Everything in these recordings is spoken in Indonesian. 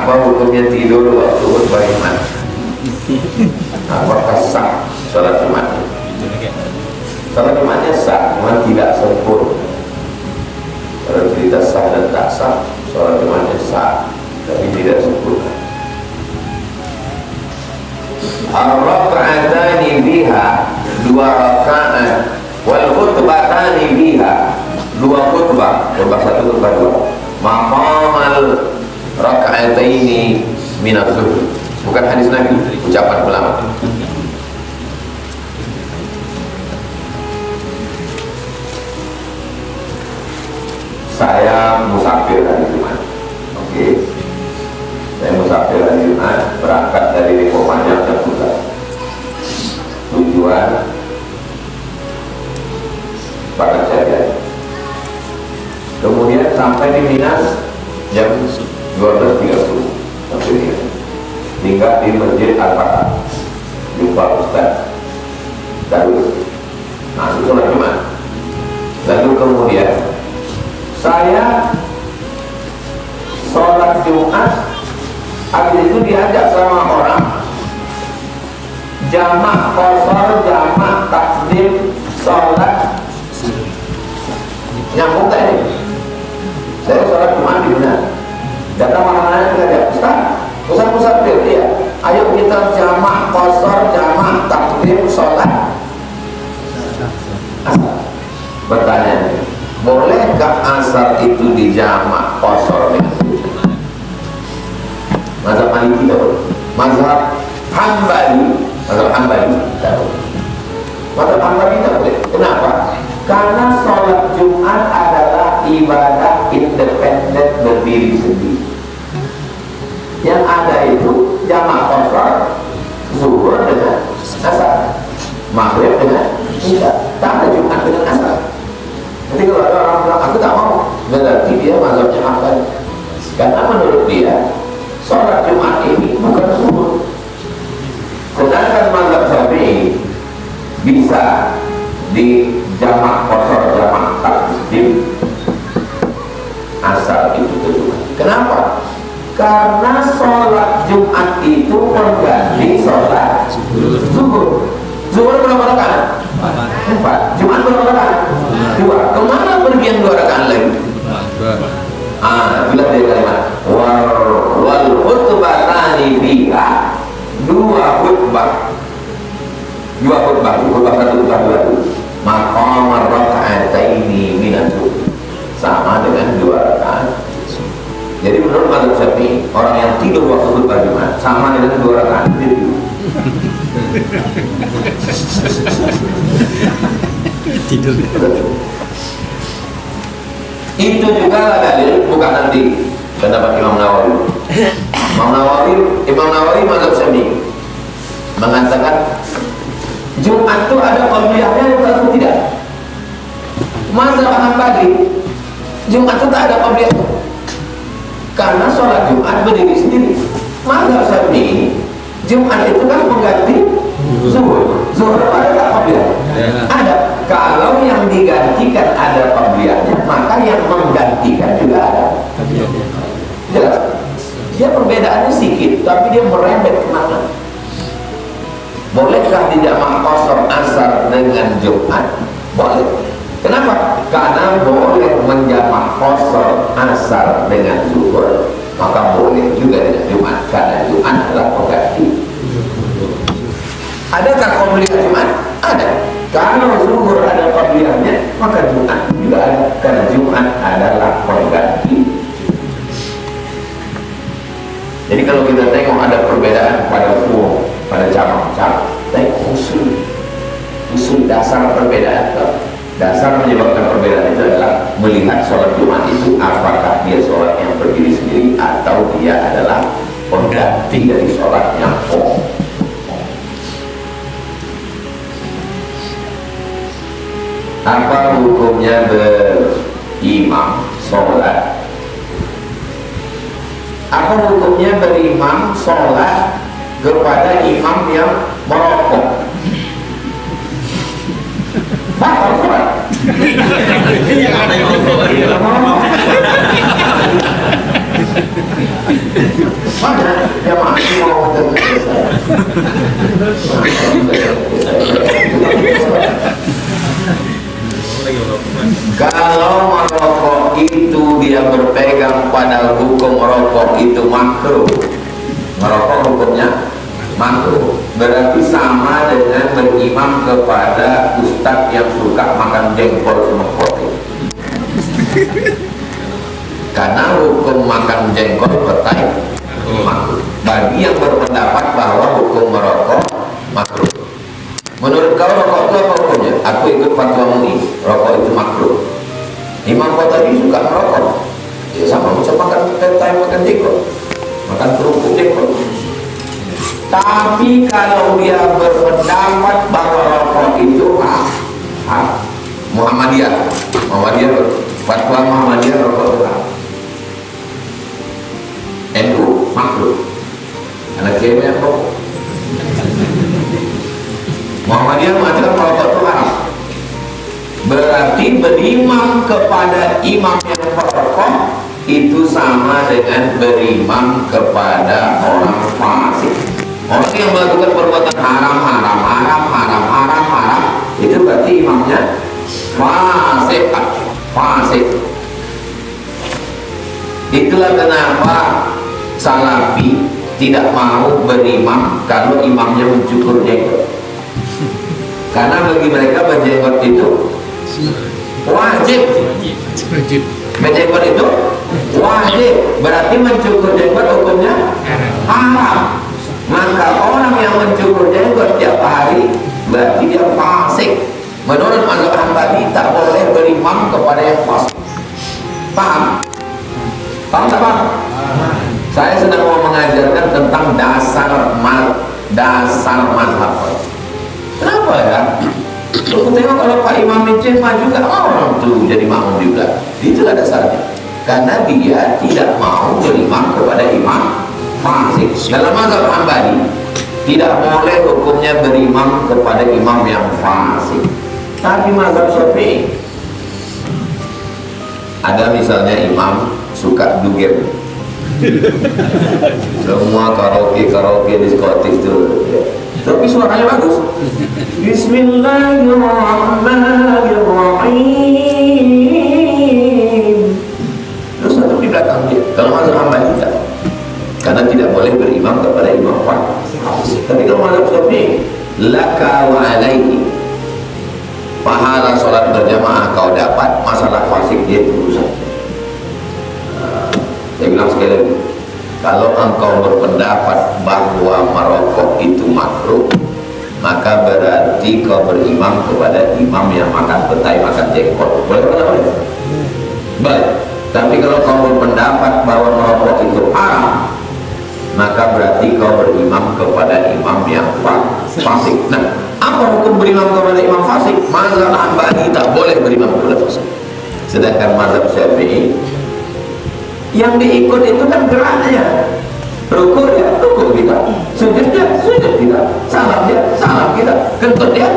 Apa hukumnya tidur waktu khutbah Jumat? Apakah sah sholat Jumat? Sholat Jumatnya sah, cuma tidak sempurna. Kalau cerita sah dan tak sah, sholat Jumatnya sah, tapi tidak sempurna. Ar-raka'atani biha, 2 rakaat, wal khutbatani biha, 2 khutbah, khutbah 1, khutbah 2. Maqamal raka'ataini minaz zuhur. Bukan hadis Nabi, ucapan ulama. Saya musafir hari Jumat. Oke. Saya musafir hari Jumat, berangkat dari Depok Panjang jam 11. Tujuan Bakat Jaya. Kemudian sampai di Minas jam 12.30. Sampai di Minas. Tinggal di Masjid Al-Fatah. Jumpa Ustaz Darul. Nah, itu sholat Jumat. Lalu kemudian saya sholat Jumat, habis itu diajak sama orang jamak qasar, jamak takdim sholat. Nyambung tak ini? Saya sholat Jumat di mana? Datang mana-mana diajak, Ustaz musafir, ya. Ayo kita jamak qasar, jamak takdim sholat asar. Pertanyaan, bolehkah asar itu dijamak qasar dengan sunnah? Mazhab Maliki tidak boleh. Mazhab Hambali tidak boleh. Mazhab Hambali tidak boleh. Kenapa? Karena sholat Jumat adalah ibadah independen berdiri sendiri. Yang ada itu jamak qasar, zuhur dengan asar, maghrib dengan isya. Tak ada Jumat dengan asar. Nanti kalau ada orang bilang aku tak mau, berarti dia mazhabnya Hambali. Karena menurut dia sholat Jumat ini bukan zuhur. Sedangkan mazhab Syafi'i bisa di jamak qasar, jamak takdim asar itu ke Jumat. Kenapa? Karena sholat Jumat itu mengganti sholat zuhur. Zuhur berapa rakaat? 4. Jumat berapa rakaat? 2. Kemana pergi yang 2 rakaat lagi? Bila dia kalimat wal khutbatani biha, 2 khutbah. 2 khutbah, khutbah 1, khutbah 2. Maqamar raka'ataini minaz zuhur. Sama dengan 2 rakaat. Jadi menurut mazhab Syafi'i, orang yang tidur waktu khutbah Jumat sama dengan 2 rakaat tidur. Tidur. Itu juga dalil, bukan nanti pendapat Imam Nawawi. Imam Nawawi mazhab Syafi'i mengatakan Jumat itu ada qabliyahnya atau tidak. Mazhab Hambali Jumat itu tak ada qabliyah. Karena sholat Jumat berdiri sendiri. Mazhab Syafi'i Jumat itu kan mengganti zuhur. Zuhur ada tak qabliyah? Ada. Kalau yang digantikan ada qabliyahnya, maka yang menggantikan juga ada. Jelas? Dia perbedaannya sedikit, tapi dia merembet kemana? Bolehkah dijamak qasar asar dengan Jumat? Boleh. Kenapa? Karena boleh menjamak qasar asar dengan zuhur, maka boleh juga dengan Jumat, karena Jumat adalah pengganti. Adakah qabliyah Jumat? Ada. Kalau zuhur ada qabliyahnya, maka Jumat juga ada, karena Jumat adalah pengganti. Jadi kalau kita tengok ada perbedaan pada furuh, pada cabang-cabang, tengok usul dasar perbedaan. Dasar menyebabkan perbedaan itu adalah melihat sholat Jumat itu apakah dia sholat yang berdiri sendiri atau dia adalah pengganti dari sholat yang qom. Apa hukumnya berimam sholat? Apa hukumnya berimam sholat kepada imam yang merokok? Batal sholat. Mana yang masih mau kalau merokok itu dia berpegang pada hukum rokok itu makruh, merokok hukumnya makruh, berarti sama dengan berimam kepada ustadz yang suka makan jengkol sama kopi. Karena hukum makan jengkol petai makruh. Bagi yang berpendapat bahwa hukum merokok makruh. Menurut kau rokok itu apa hukumnya? Aku ikut fatwa MUI, rokok itu makruh. Imam Qatabi suka merokok, ya sama macam makan petai, makan jengkol, makan kerupuk jengkol. Tapi kalau dia berpendapat bahwa rokok itu Muhammadiyah fatwa Muhammadiyah rokok itu NU makruh, anak cewek yang rokok. Muhammadiyah mengatakan rokok itu haram. Berarti berimam kepada imam yang merokok itu sama dengan berimam kepada orang fasik. Orang yang melakukan perbuatan haram itu berarti imamnya fasik. Itulah kenapa Salafi tidak mau berimam kalau imamnya mencukur jenggot. Karena bagi mereka berjenggot itu wajib. Berjenggot itu wajib, berarti mencukur jenggot hukumnya haram. Maka orang yang mencukur jenggot tiap hari berarti dia fasik. Menurut mazhab Hambali tak boleh berimam kepada yang fasik. Paham? Paham tak paham? Saya sedang mau mengajarkan tentang dasar mazhab. Kenapa ya? Aku tengok kalau Pak Imam Mencema juga orang tuh jadi makmum juga. Itulah dasarnya. Karena dia tidak mau berimam kepada imam fasik. Dalam mazhab Hambali tidak boleh hukumnya berimam kepada imam yang fasik. Tapi mazhab Syafi'i ada misalnya imam suka dugem. Semua karaoke diskotik itu, tapi suaranya bagus. Bismillahirrahmanirrahim. Terus satu di belakang dia. Kalau mazhab Hambali tidak, karena tidak boleh berimam kepada imam fasik. Tapi kalau mazhab Syafi'i, laka wa alaihi, pahala sholat berjamaah kau dapat, masalah fasik dia urusan. Saya bilang sekali lagi, kalau engkau berpendapat bahwa merokok itu makruh, maka berarti kau berimam kepada imam yang makan petai, makan jengkol. Boleh atau tidak boleh? Baik. Tapi kalau kau berpendapat bahwa merokok itu haram, maka berarti kau berimam kepada imam yang fasik. Nah, apa hukum berimam kepada imam fasik? Mazhab Hambali tak boleh berimam kepada fasik. Sedangkan mazhab Syafi'i yang diikut itu kan geraknya, rukuk dia, rukuk kita, sujud dia, sujud kita, salam dia, salam kita, kentut dia.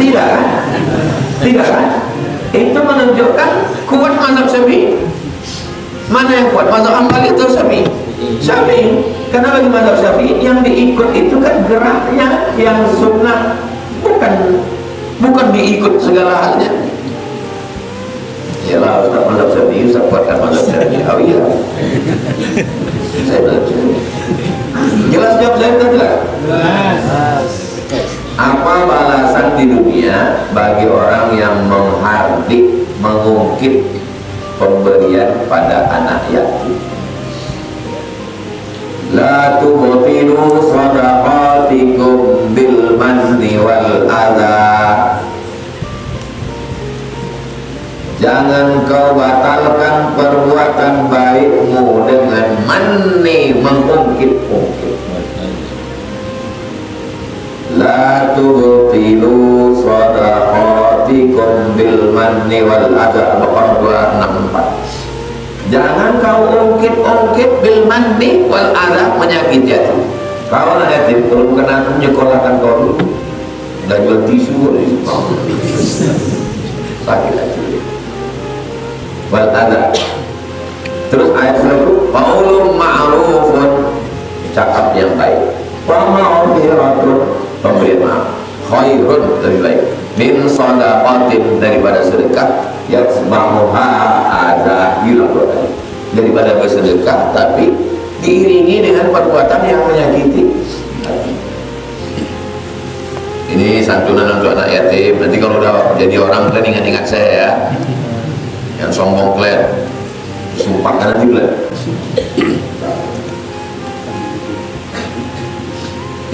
Tidak kan? Itu menunjukkan kuat mazhab Syafi'i. Mana yang kuat, mazhab Hambali atau Syafi'i? Karena bagi mazhab Syafi'i yang diikut itu kan geraknya, yang sunnah, bukan diikut segala halnya. Yalah, Ustaz mazhab Syafi'i, Ustaz kuatkan mazhab Syafi'i. Oh iya, saya belajar. Jelas jawab saya kan jelas? Jelas. Apa balasan di dunia bagi orang yang menghardik, mengungkit pemberian pada anak yatim? La tubtilu shadaqatikum bil manni wal adha. Jangan kau batalkan perbuatan baikmu dengan manni, mengungkit-ungkit. La tubtilu shadaqatikum bil manni wal adha. Al-Baqarah 264. Jangan kau ungkit-ungkit bil manni wal adha, menyakiti hati. Kau anak yatim, kalau bukan aku menyekolahkan kau dulu, nggak jual tisu di sakit hati. Wal adha, Terus ayat satu, qaulun ma'rufun, cakap yang baik, wa ma'firatun, pemberian maaf, khairun, lebih baik, min shadaqatin, daripada sedekah, yasma'uha adha, hilang doa, daripada bersedekah tapi diiringi dengan perbuatan yang menyakiti. Ini santunan untuk anak yatim. Nanti kalau udah jadi orang kalian ingat-ingat saya ya, yang sombong kalian sumpah kan nanti kalian.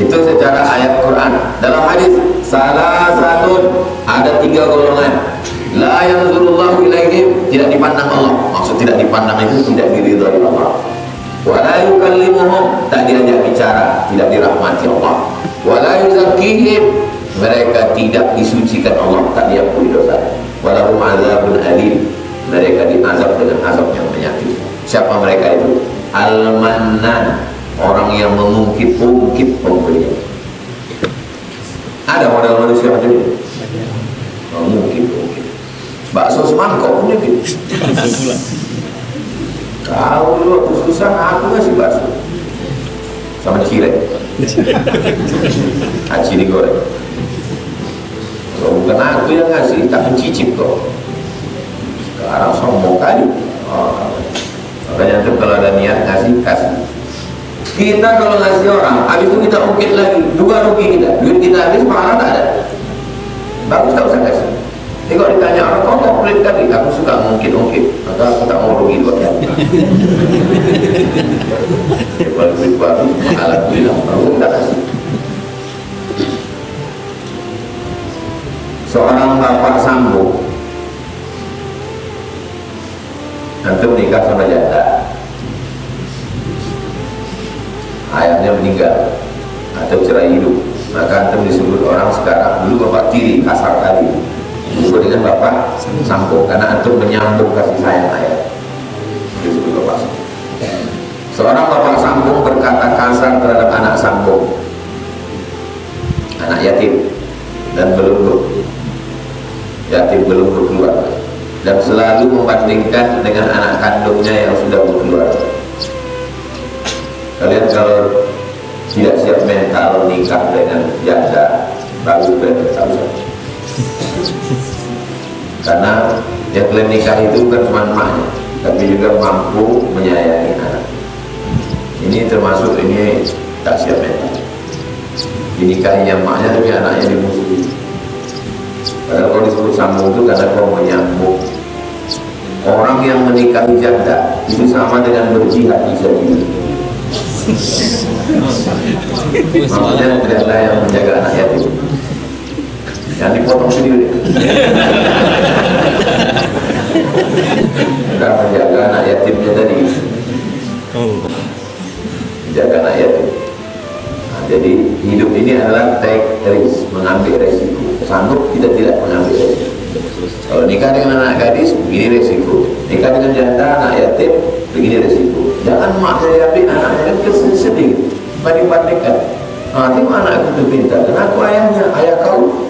Itu secara ayat Quran. Dalam hadis, salah satu ada 3 golongan, la yanzurullahu ilaihim, tidak dipandang Allah. Maksud tidak dipandang itu tidak diridhai Allah. Wa la yukallimuhum, tak diajak bicara, tidak dirahmati Allah. Wa la yuzakkihim, mereka tidak disucikan Allah, tak diampuni dosa. Wa lahum adzabun alim, mereka diazab dengan azab yang menyakiti. Siapa mereka itu? Al-Mannan, orang yang mengungkit-ungkit pemberian. Ada model manusia macam ini, mengungkit-ungkit. Bakso semangkok punya gitu. Kau dulu waktu susah aku ngasih bakso sama cireng, aci digoreng. Kalau bukan aku yang ngasih, tak mencicip kok. Sekarang sombong kali. Makanya tuh kalau ada niat ngasih, kasih. Kita kalau ngasih orang, habis itu kita ungkit lagi, juga rugi kita. Duit kita habis, pahala tak ada. Bagus tak usah kasih. Jadi kalau ditanya orang, kau mau pelit kali? Aku suka ngungkit-ungkit, maka aku tak mau rugi 2 kali. Kalau duit bagus, alhamdulillah, baru kita kasih. Seorang bapak sambung, antum nikah sama janda, ayahnya meninggal atau cerai hidup, maka antum disebut orang sekarang, dulu bapak tiri, kasar kali, disebut dengan bapak sambung, karena antum menyambung kasih sayang ayah, disebut bapak sambung. Seorang bapak sambung berkata kasar terhadap anak sambung, anak yatim dan belum berkeluarga, dan selalu membandingkan dengan anak kandungnya yang sudah berkeluarga. Kalian kalau tidak siap mental nikah dengan janda, bagus benar, karena yang kalian nikah itu bukan cuma emaknya, tapi juga mampu menyayangi anak. Ini termasuk ini tak siap mental. Dinikahinya emaknya tapi anaknya dimusuhi. Padahal kalau disebut sambung itu karena kau menyambung. Orang yang menikahi janda itu sama dengan berjihad di sabilillah. Maksudnya janda yang menjaga anak yatim, yang dipotong sendiri. Kita menjaga anak yatimnya tadi, menjaga anak yatim. Nah, jadi hidup ini adalah take risk, mengambil resiko. Sanggup kita tidak mengambil resiko. Kalau nikah dengan anak gadis, begini resiko. Nikah dengan janda, anak yatim, begini resiko. Jangan maknya yatim, anaknya kan sedih. Banding-bandingkan. Nanti anak itu pintar, dan aku ayahnya, ayah kau.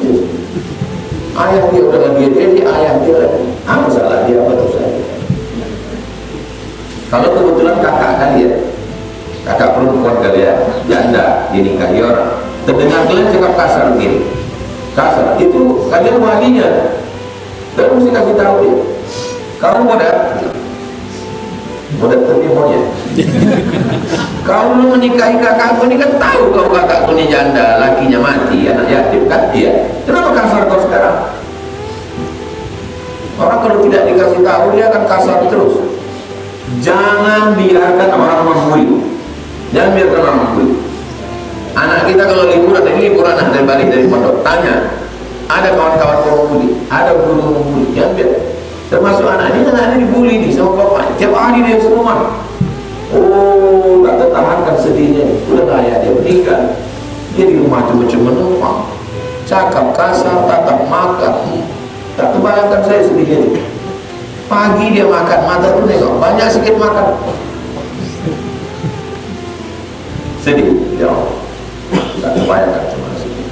Ayah dia udah dia ayah dia lagi. Apa salah dia, apa dosa dia? Kalau kebetulan kakak kalian, kakak perempuan kalian, janda, dinikahi orang, terdengar kalian cakap kasar begini, kasar, itu kalian walinya, dan mesti kasih tahu dia, kamu modal tapi monyet. Kau belum menikahi kakakku ini kan tahu kau kakakku ini janda, lakinya mati, anak yatim kan dia. Kenapa kasar kau sekarang? Orang kalau tidak dikasih tahu dia akan kasar terus. Jangan biarkan orang membuli. Jangan biarkan orang membuli. Anak kita kalau liburan, ini liburan dari balik dari pondok, tanya, ada kawan-kawan pembuli, ada guru membuli, jangan biar. Termasuk anak ini, anak-anak dibuli nih sama bapaknya, tiap hari dia semua. Oh, tak tertahankan sedihnya. Udah ayah dia meninggal, dia di rumah itu macam menumpang, cakap kasar, tatap makan. Tak terbayangkan saya sedihnya. Pagi dia makan, mata tuh nengok, banyak sikit makan, sedih. Ya Allah, tak terbayangkan cuma sedih.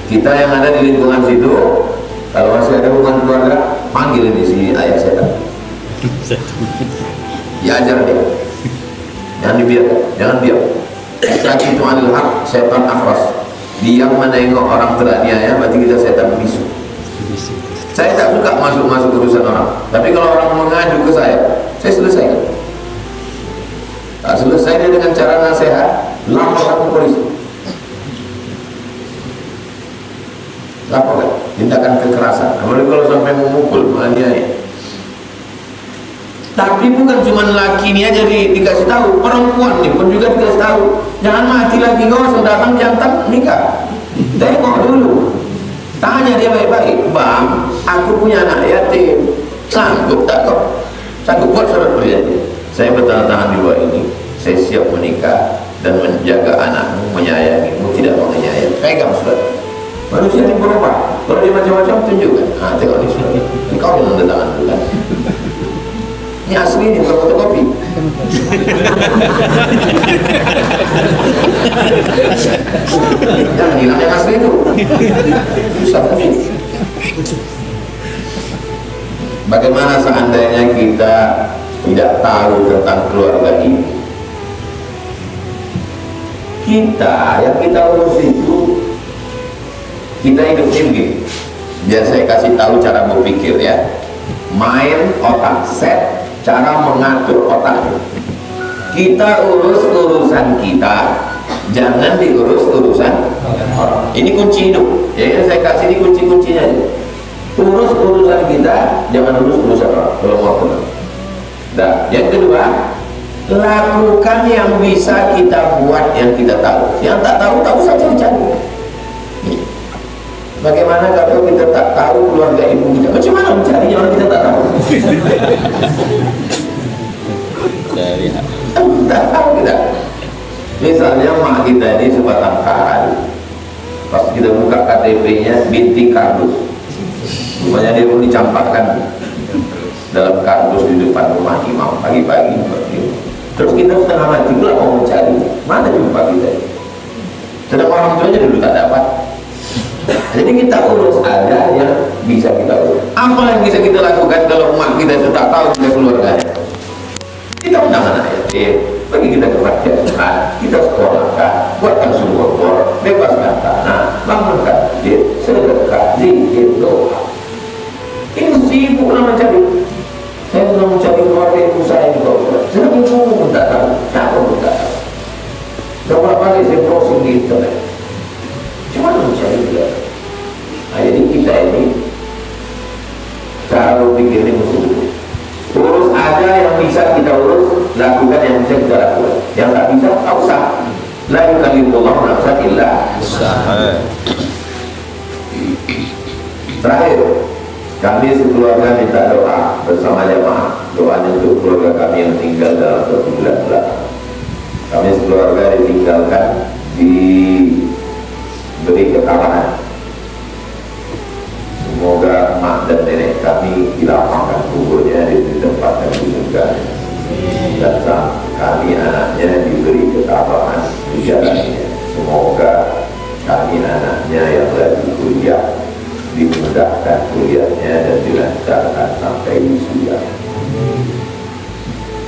Kita yang ada di lingkungan situ, kalau masih ada hubungan keluarga, panggil ini si ayah saya. diajar dia, jangan dibiarkan, jangan diam. Sakitu anil haq, setan akhras. Diam menengok orang teraniaya, berarti kita setan bisu. Saya tak suka masuk urusan orang, tapi kalau orang mengadu ke saya selesaikan. Tak selesai dia dengan cara nasihat, laporkan ke polisi. Laporkan tindakan kekerasan, apalagi kalau sampai memukul, menganiaya. Tapi bukan cuma laki ini aja dikasih tahu, perempuan nih pun juga dikasih tahu. Jangan mati lagi kau sudah datang jantan nikah. Tengok dulu, tanya dia baik-baik. Bang, aku punya anak yatim, sanggup tak kau? Sanggup buat surat perjanjian. Saya bertahan-tahan di luar ini, saya siap menikah dan menjaga anakmu, menyayangimu, tidak menganiaya. Pegang surat. Manusia ini berubah. Kalau dia macam-macam tunjukkan. Tengok ni surat. Ini kau yang menandatangan dulu kan? Ini asli ini, bukan fotokopi. Jangan hilang yang asli itu. Susah mungkin. Bagaimana seandainya kita tidak tahu tentang keluarga ini? Yang kita urus itu, kita hidup tinggi. Biar saya kasih tahu cara berpikir ya. Main otak, set cara mengatur otaknya. Kita urus urusan kita, jangan diurus urusan orang. Ini kunci hidup. Jadi saya kasih ini kunci-kuncinya. Urus urusan kita, jangan urus urusan orang. Kalau mau tenang. Nah, yang kedua, lakukan yang bisa kita buat, yang kita tahu. Yang tak tahu saja dicari. Bagaimana kalau kita tak tahu keluarga ibu kita? Macam mana mencari orang kita tak tahu? Tak tahu kita. Misalnya mak kita ini sebatang kara. Pas kita buka KTP-nya binti kardus. Rupanya dia pun dicampakkan dalam kardus di depan rumah imam pagi-pagi. Terus kita setengah mati pula mau mencari. Mana jumpa kita? Sedang orang tuanya dulu tak dapat. Jadi kita urus ada yang bisa kita urus. Apa yang bisa kita lakukan kalau emak kita itu tak tahu kita keluarganya? Kita undang anak yatim, bagi kita kebahagiaan, kita sekolahkan, buatkan sumur bor, bebaskan tanah, bangunkan masjid, sedekah, zikir, doa. Ini sibuk lah mencari. Saya sedang mencari keluarga ibu saya juga. Sedang ibu pun tak tahu, siapa pun tak tahu. Berapa kali saya browsing di internet. Cuma mencari dia. Jadi kita ini cara berpikir ini mesti dulu. Urus aja yang bisa kita urus, lakukan yang bisa kita lakukan. Yang tak bisa, tak usah. La yukallifullahu nafsan illa wus'aha. Terakhir, kami sekeluarga minta doa bersama jamaah. Doanya untuk keluarga kami yang tinggal dalam 1 bulan belakang. Kami sekeluarga ditinggalkan, diberi ketabahan. Semoga mak dan nenek kami dilapangkan kuburnya di tempat yang disegani, dan kami anaknya diberi ketabahan di jalannya. Semoga kami anaknya yang lagi kuliah dimudahkan kuliahnya dan dilancarkan sampai wisuda.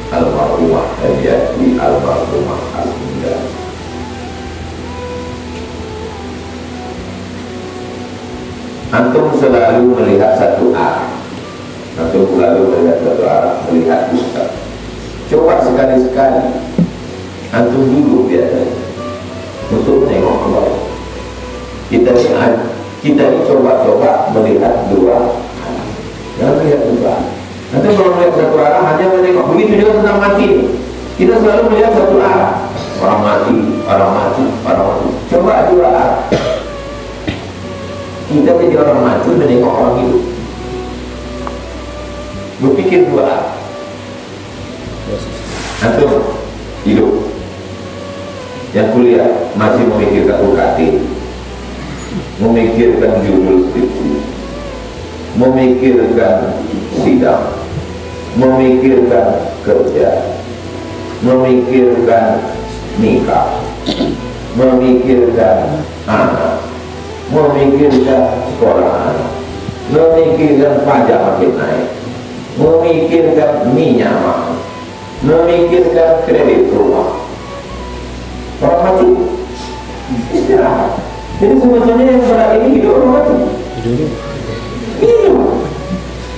Almarhumah Hadiati, almarhumah Asminda. Antum selalu melihat satu arah. Antum selalu melihat satu arah, melihat Ustaz. Coba sekali-sekali antum duduk biasanya untuk menengok ke bawah. Kita ini coba-coba melihat dua arah. Jangan melihat dua arah. Antum kalau melihat satu arah hanya menengok. Begitu juga tentang mati. Kita selalu melihat satu arah. Orang mati, orang mati, orang mati. Coba dua arah. Kita jadi orang mati menengok orang hidup. Berpikir dua arah. Antum hidup, yang kuliah masih memikirkan UKT, memikirkan judul skripsi, memikirkan sidang, memikirkan kerja, memikirkan nikah, memikirkan anak, memikirkan sekolah, memikirkan pajak makin naik, memikirkan minyak mahal, memikirkan kredit rumah. Orang mati istirahat. Jadi sebetulnya yang berat ini hidup orang mati. Hidup.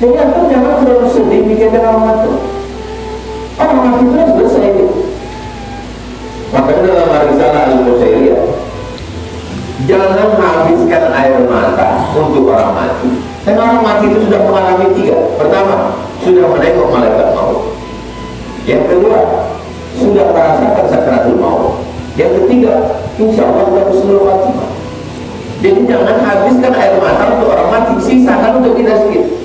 Jadi antum jangan terlalu sedih mikirkan orang mati. Orang mati itu selesai itu. Makanya dalam risalah Al-Qusairiyah, jangan habiskan air mata untuk orang mati. Karena orang mati itu sudah mengalami 3. Pertama, sudah menengok malaikat maut. Yang kedua, sudah merasakan sakaratul maut. Yang ketiga, insya Allah sudah husnul khatimah. Jadi jangan habiskan air mata untuk orang mati, sisakan untuk kita sendiri.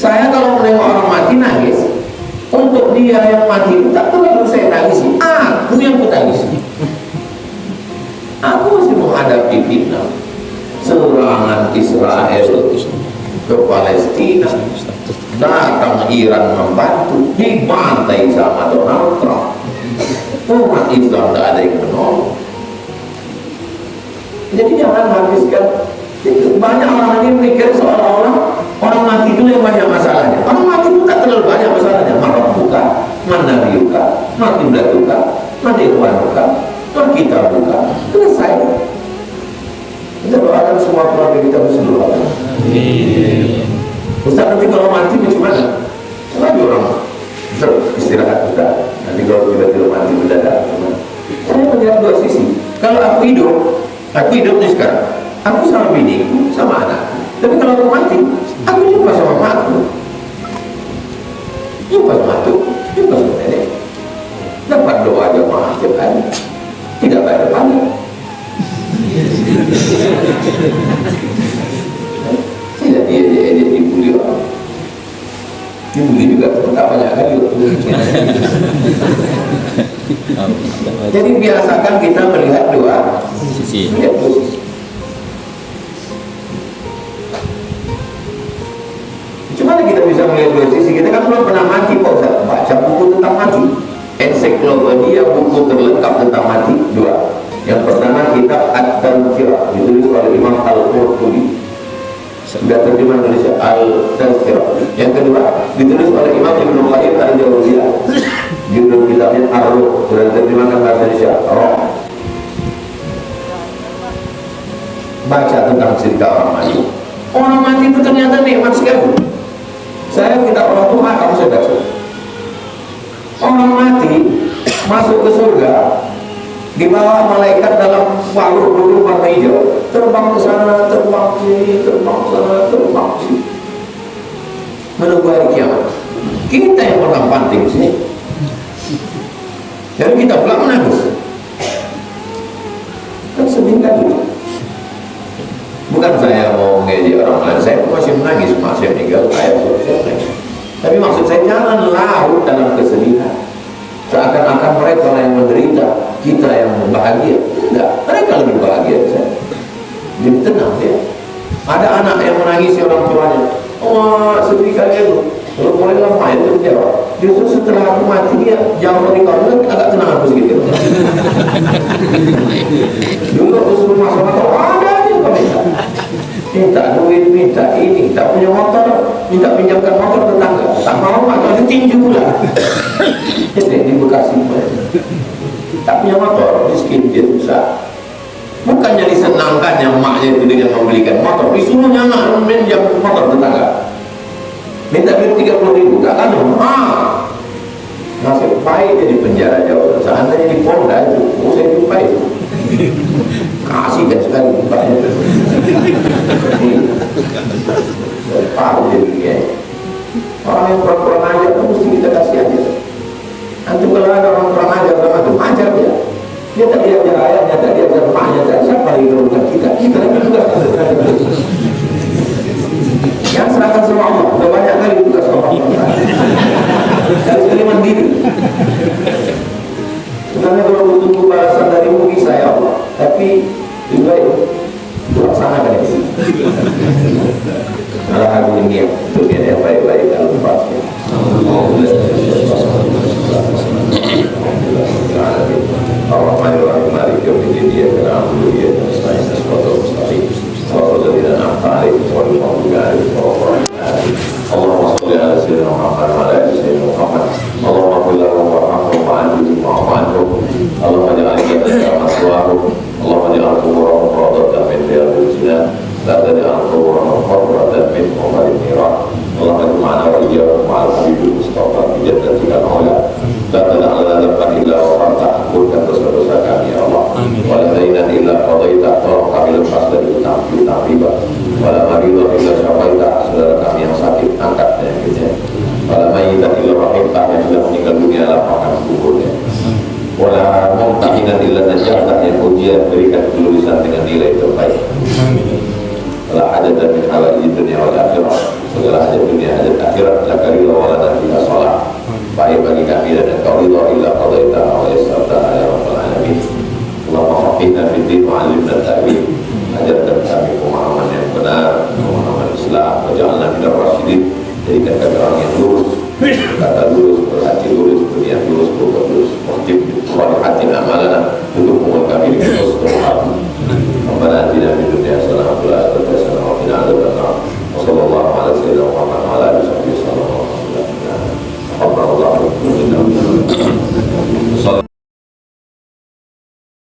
Saya kalau menengok orang mati nangis, untuk dia yang mati itu tak terlalu saya tangisi, aku yang kutangisi. Aku masih menghadapi fitnah serangan Israel ke Palestina, datang Iran membantu, dibantai sama Donald Trump. Umat Islam tidak ada yang menolong. Jadi jangan habiskan. Banyak orang ini mikir seolah-olah orang mati itu yang banyak masalahnya. Orang mati itu tak terlalu banyak masalahnya. Marah buka, mana biuka, mati belatuka, mati ikhwanuka, mati kita buka, selesai. Kita doakan semua keluarga kita berseluruh. Ustaz, nanti kalau mati bagaimana? Lagi orang istirahat Ustaz. Nanti kalau kita tidak mati mendadak. Saya melihat 2 sisi. Kalau aku hidup nih sekarang. Aku sama biniku, sama anakku. Tapi kalau aku mati, aku jumpa sama makku, jumpa sama atu, jumpa sama nenek. Dapat doa jamaah setiap hari. Tidak bayar pahala. Tidak dia dibully orang. Dibully juga tak banyak kali. Jadi biasakan kita melihat 2 sisi. Gimana kita bisa melihat 2 sisi? Kita kan belum pernah mati, Pak Ustaz. Baca buku tentang mati, ensiklopedia buku terlengkap tentang mati 2. Yang pertama kitab At-Tazkirah, ditulis oleh Imam Al-Qurtubi, sudah terjemah Indonesia, Al-Tazkirah. Yang kedua ditulis oleh Imam Ibnu Qayyim Al-Jauziyah, judul kitabnya Ar-Ruh, sudah terjemahkan bahasa Indonesia, Roh. Baca tentang cerita orang mati. Orang mati itu ternyata nikmat sekali. Saya minta orang tua, kamu saya baca. Orang mati masuk ke surga, dibawa malaikat dalam paluh bulu warna hijau, terbang ke sana, terbang ke sini, terbang ke sana, terbang ke sini, menunggu hari kiamat. Kita yang orang panting sini. Jadi kita pulang menangis. Kan sedih kan gitu. Bukan saya mau ngejek orang lain, saya masih menangis, mak saya meninggal, ayah saya menangis. Tapi maksud saya jangan larut dalam kesedihan. Seakan-akan mereka yang menderita, kita yang bahagia. Tidak, mereka lebih bahagia dari saya. Jadi tenang ya. Ada anak yang menangisi orang tuanya. Oh, sedih kali itu. Kalau boleh lama itu jawab. Justru setelah aku mati dia jauh dari kau, agak tenang aku sedikit. Dulu aku suruh masuk motor, ada aja kau minta duit, minta ini, tak punya motor, minta pinjamkan motor tetangga, tak mau atau ditinju pula. Jadi di Bekasi tak punya motor, miskin dia susah. Bukannya disenangkannya emaknya itu dengan membelikan motor, disuruhnya anak pinjam motor tetangga, minta duit 30.000, tak kan? Nasib baik dia di penjara jauh. Seandainya di Polda itu, saya jumpai itu. Kasih kan sekali banyak. Parah dia. Orang yang kurang ajar itu mesti kita kasih aja. Nanti kalau ada orang kurang ajar sama itu, ajar dia. Dia tak diajar ayahnya, tak diajar emaknya, tak siapa yang merugikan kita. Kita lagi juga. Yang serahkan sama Allah. Sudah banyak kali tugas Allah. Harus pilih mandiri. Sebenarnya kalau butuh balasan darimu bisa ya Allah, tapi lebih baik laksanakan di sini. Malah aku ini untuk yang baik-baik dalam pasti. Alhamdulillah, mari kita dia kerana dia selain sesuatu mustahil. Sesuatu tidak nampak, sesuatu yang Allah sholli ala sayyidina Muhammad wa ala ali sayyidina Muhammad. Allah ma'al habibul mustafa bijaddati al-ula la tada'ala lapan illa wa fanta ampurkan dosa-dosa kami ya Allah wa la dainan illa qadaita tolong kami lepas dari utang riba wa la maridah illa syafaita saudara kami yang sakit angkat penyakitnya wa la mayyitan illa rahimtah yang sudah meninggal dunia lapangkan kuburnya wa la mumtahinan illa najatah yang ujian berikan kelulusan dengan nilai terbaik la hajatan min hawai dunia wal akhirah segala hajat dunia hajat akhirat laka ridha wa lana fiha shalah baik bagi kami dan engkau ridha illa qadaita wa yassarta ya rabbal alamin Allahumma faqihna fid din wa 'allimna at-ta'wil ajarkan kami pemahaman yang benar pemahaman Islam wa ja'alna minal rasyidin jadikan kami orang yang lurus kata lurus berhati lurus